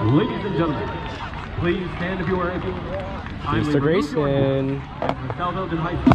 Ladies and gentlemen, please stand if you are able. Mr. Grayson. South Elgin High School.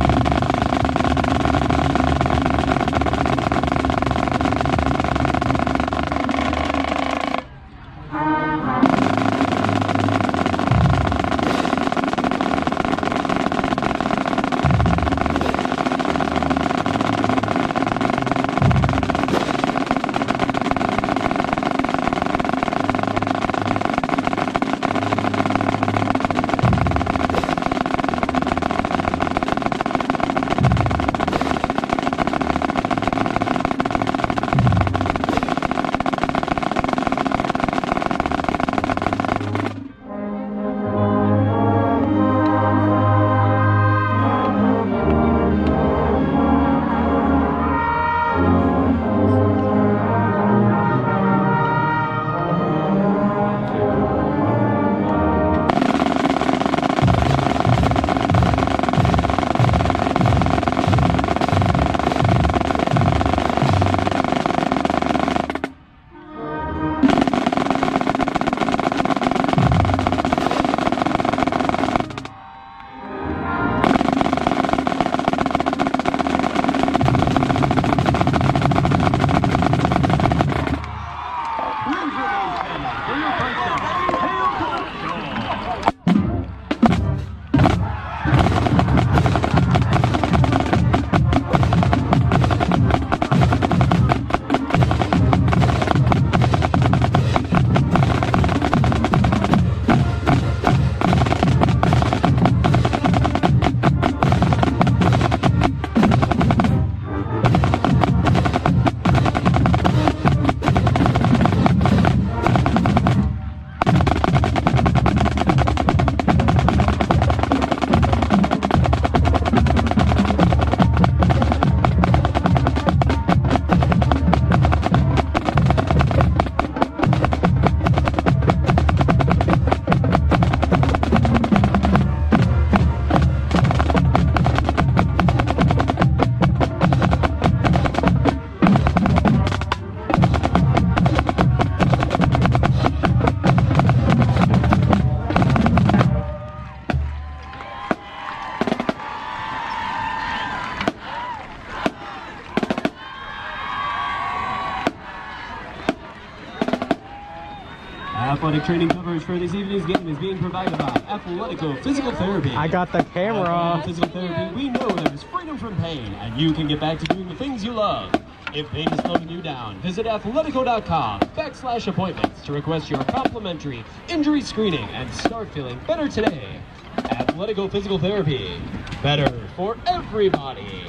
Athletic training coverage for this evening's game is being provided by Athletico Physical Therapy. I got the camera. Physical Therapy, we know there is freedom from pain, and you can get back to doing the things you love. If pain is slowing you down, visit athletico.com/appointments to request your complimentary injury screening and start feeling better today. Athletico Physical Therapy, better for everybody.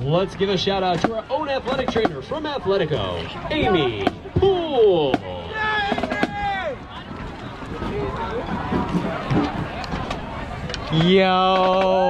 Let's give a shout out to our own athletic trainer from Athletico, Amy Poole. Yo.